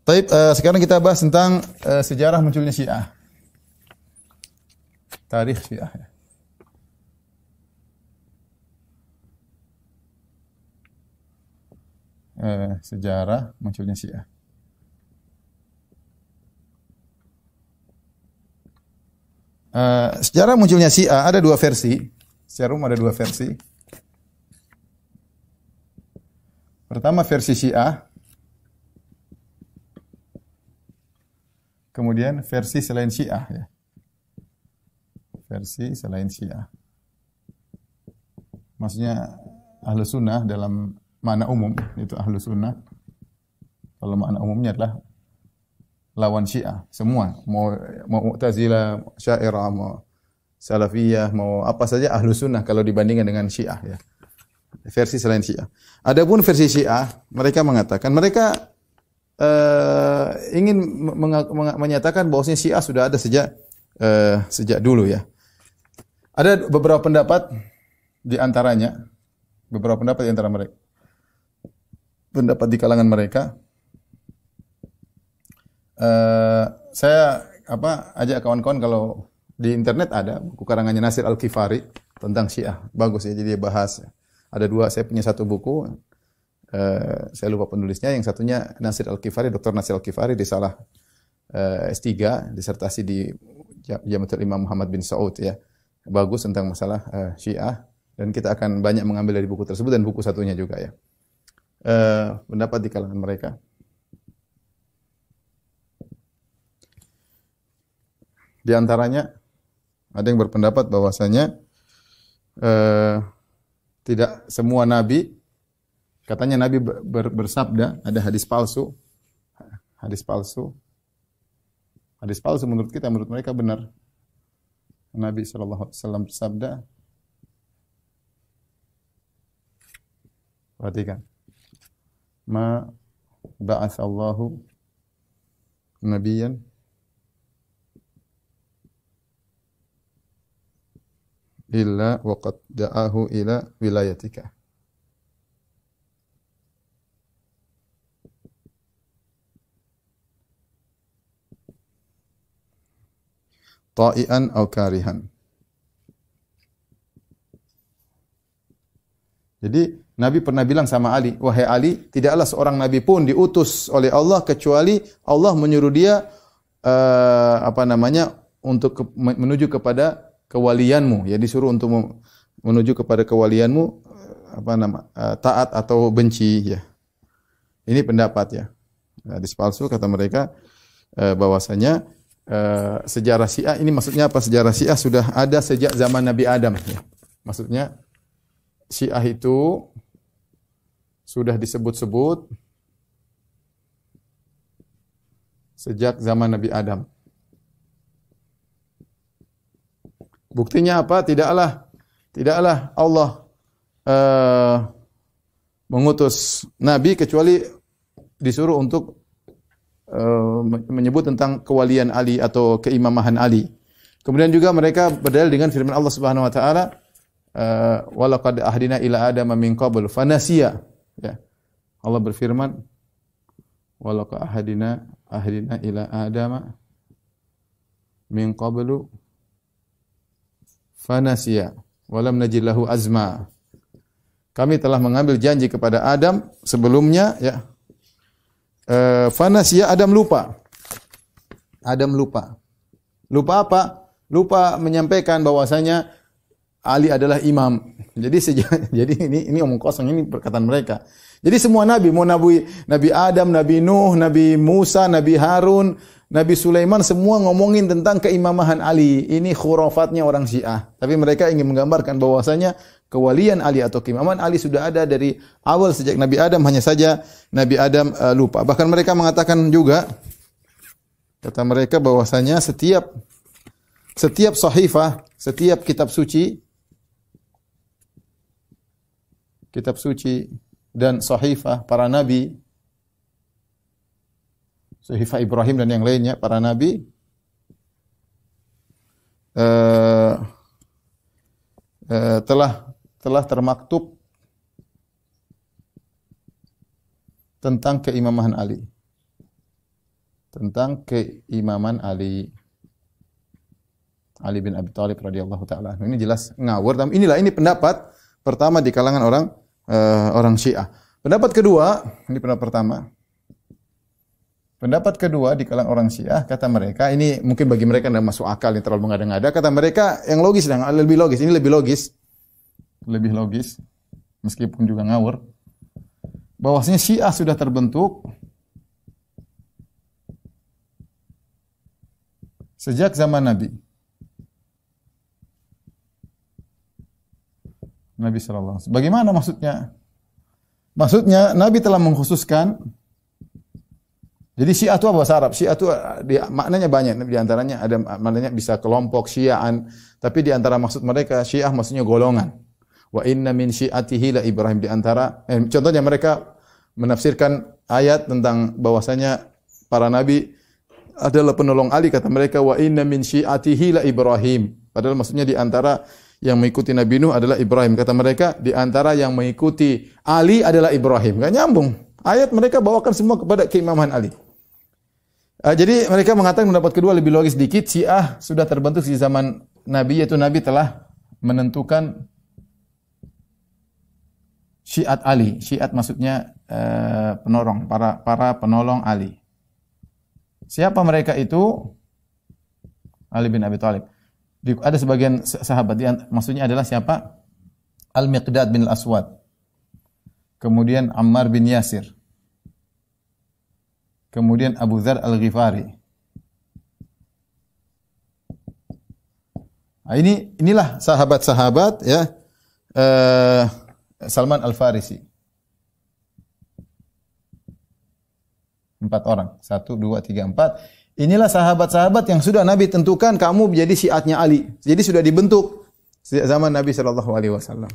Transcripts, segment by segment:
Baik, sekarang kita bahas tentang sejarah munculnya Syiah. Tarikh Syiah. Sejarah munculnya Syiah. Sejarah munculnya Syiah ada dua versi. Secara umum ada dua versi. Pertama versi Syiah, kemudian versi selain Syiah ya. Versi selain Syiah. Maksudnya Ahlu Sunnah dalam makna umum itu Ahlu Sunnah. Kalau makna umumnya adalah lawan Syiah semua, mau Mu'tazilah, Syairah, mau Salafiyah, mau apa saja Ahlu Sunnah kalau dibandingkan dengan Syiah ya. Versi selain Syiah. Adapun versi Syiah, mereka mengatakan mereka ingin menyatakan bahwasanya Syiah sudah ada sejak dulu ya. Ada beberapa pendapat di antaranya, beberapa pendapat di antara mereka. Pendapat di kalangan mereka. Saya ajak kawan-kawan kalau di internet ada buku karangannya Nasir Al-Kifari tentang Syiah. Bagus ya, jadi dia bahas. Ada dua, saya punya satu buku. Saya lupa penulisnya, yang satunya Nasir Al-Kifari, Dr. Nasir Al-Kifari, risalah S3, disertasi di Jamiatul Imam Muhammad bin Saud ya. Bagus tentang masalah Syiah, dan kita akan banyak mengambil dari buku tersebut dan buku satunya juga ya. Pendapat di kalangan mereka. Di antaranya ada yang berpendapat bahwasanya tidak semua nabi, katanya nabi bersabda, ada hadis palsu. Hadis palsu. Hadis palsu menurut kita, menurut mereka benar. Nabi sallallahu alaihi wasallam bersabda, perhatikan. Ma ba'atsallahu nabiyyan illa waqad da'ahu ila wilayatika. Ta'ian aw karihan. Jadi Nabi pernah bilang sama Ali, wahai Ali, tidaklah seorang nabi pun diutus oleh Allah kecuali Allah menyuruh dia untuk menuju kepada kewalianmu, ya disuruh untuk menuju kepada kewalianmu, taat atau benci ya. Ini pendapat ya. Hadis palsu kata mereka bahwasanya sejarah Syiah ini maksudnya apa? Sejarah Syiah sudah ada sejak zaman Nabi Adam ya. Maksudnya Syiah itu sudah disebut-sebut sejak zaman Nabi Adam. Buktinya apa? Tidaklah Allah mengutus nabi kecuali disuruh untuk menyebut tentang kewalian Ali atau keimamahan Ali. Kemudian juga mereka berdalil dengan firman Allah Subhanahu wa taala, wa laqad ahdina ila adama min qabl fanasiya. Ya. Allah berfirman, wa laqad ahdina ila adama min qablu fanasiya wa lam najid lahu azma. Kami telah mengambil janji kepada Adam sebelumnya ya. Fanasiya, Adam lupa. Adam lupa. Lupa apa? Lupa menyampaikan bahwasanya Ali adalah imam. Jadi ini omong kosong, ini perkataan mereka. Jadi semua nabi, mau Nabi Adam, Nabi Nuh, Nabi Musa, Nabi Harun, Nabi Sulaiman, semua ngomongin tentang keimamahan Ali. Ini khurafatnya orang Syiah. Tapi mereka ingin menggambarkan bahwasanya kewalian Ali atau keimaman Ali sudah ada dari awal sejak Nabi Adam, hanya saja Nabi Adam lupa. Bahkan mereka mengatakan juga, kata mereka bahwasanya setiap sahifah, setiap kitab suci dan sahifah para nabi, sahifah Ibrahim dan yang lainnya para nabi, telah termaktub tentang keimamahan Ali. tentang keimaman Ali bin Abi Thalib radhiyallahu taala. Ini jelas ngawur. Tapi ini pendapat pertama di kalangan orang Syiah. Pendapat kedua, ini pendapat pertama. Pendapat kedua di kalangan orang Syiah, kata mereka, ini mungkin bagi mereka tidak masuk akal, yang terlalu mengada-ngada. Kata mereka yang logis dan lebih logis. Ini lebih logis. Lebih logis. Meskipun juga ngawur. Bahwasanya Syiah sudah terbentuk sejak zaman Nabi. Nabi sallallahu alaihi wasallam. Bagaimana maksudnya? Maksudnya Nabi telah mengkhususkan. Jadi Syiah itu bahasa Arab. Syiah itu maknanya banyak. Di antaranya ada maknanya bisa kelompok Syiaan, tapi di antara maksud mereka Syiah maksudnya golongan. Wa inna min syi'atihi la Ibrahim, di antara contohnya mereka menafsirkan ayat tentang bahwasanya para nabi adalah penolong Ali, kata mereka wa inna min syi'atihi la Ibrahim. Padahal maksudnya di antara yang mengikuti Nabi Nuh adalah Ibrahim. Kata mereka di antara yang mengikuti Ali adalah Ibrahim. Enggak nyambung. Ayat mereka bawakan semua kepada keimaman Ali. Jadi mereka mengatakan pendapat kedua lebih logis sedikit. Syiah sudah terbentuk di zaman Nabi, yaitu Nabi telah menentukan Syiat Ali. Syiat maksudnya penolong, para penolong Ali. Siapa mereka itu? Ali bin Abi Thalib. Ada sebagian sahabat, maksudnya adalah siapa? Al-Miqdad bin Al-Aswad. Kemudian Ammar bin Yasir. Kemudian Abu Dzar Al-Ghifari. Nah, inilah sahabat-sahabat ya. Salman Al-Farisi. 4 orang. 1, 2, 3, 4. Inilah sahabat-sahabat yang sudah Nabi tentukan kamu menjadi syiatnya Ali. Jadi sudah dibentuk sejak zaman Nabi SAW.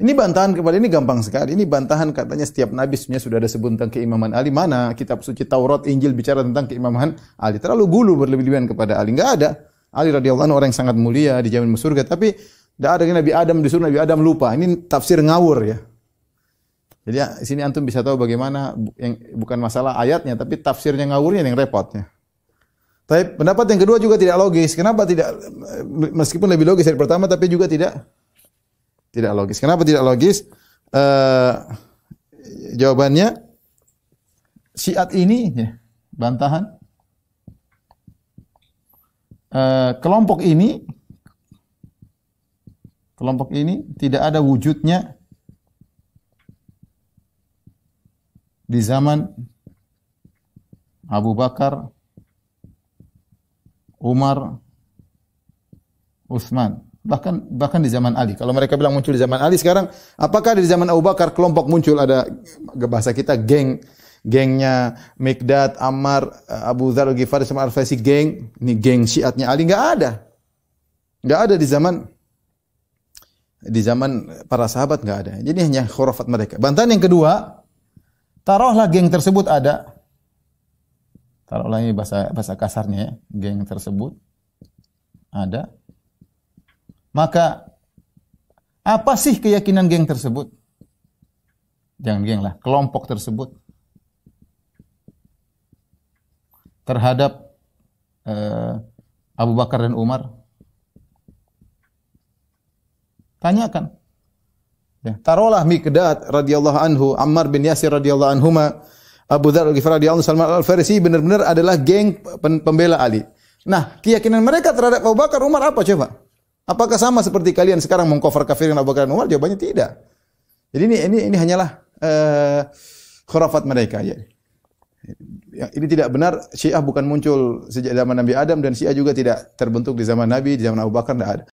Ini bantahan kepada ini gampang sekali. Ini bantahan katanya setiap Nabi sebenarnya sudah ada sebut tentang keimaman Ali. Mana kitab suci Taurat, Injil bicara tentang keimaman Ali. Terlalu gulu berlebihan kepada Ali. Enggak ada. Ali radhiyallahu anhu orang yang sangat mulia, dijamin masuk surga. Tapi tidak ada Nabi Adam disuruh Nabi Adam lupa. Ini tafsir ngawur ya. Jadi di sini antum bisa tahu bagaimana yang bukan masalah ayatnya, tapi tafsirnya ngawurnya yang repotnya. Tapi pendapat yang kedua juga tidak logis. Kenapa tidak? Meskipun lebih logis dari pertama, tapi juga tidak logis. Kenapa tidak logis? Jawabannya Syiat ini ya, bantahan. Kelompok ini tidak ada wujudnya di zaman Abu Bakar, Umar, Utsman, bahkan di zaman Ali. Kalau mereka bilang muncul di zaman Ali, sekarang apakah di zaman Abu Bakar kelompok muncul, ada bahasa kita gengnya Miqdad, Ammar, Abu Dzar Al-Ghifari sama Al-Farisi, ini geng Syiatnya Ali? Enggak ada di zaman para sahabat, enggak ada. Jadi hanya khurafat mereka. Bantahan yang kedua, taruhlah geng tersebut ada. Taruhlah ini bahasa kasarnya ya, geng tersebut ada. Maka apa sih keyakinan geng tersebut? Jangan geng lah, kelompok tersebut terhadap Abu Bakar dan Umar. Tanyakan. Ya, taruhlah Miqdad radhiyallahu anhu, Ammar bin Yasir radhiyallahu anhuma, Abu Dzar Al-Ghifari radhiyallahu anhu, Salman Al-Farisi benar-benar adalah geng pembela Ali. Nah, keyakinan mereka terhadap Abu Bakar, Umar apa coba? Apakah sama seperti kalian sekarang mengkafir kafirin Abu Bakar dan Umar? Jawabannya tidak. Jadi ini hanyalah khurafat mereka ya. Ini tidak benar. Syiah bukan muncul sejak zaman Nabi Adam, dan Syiah juga tidak terbentuk di zaman Nabi, di zaman Abu Bakar, tidak ada.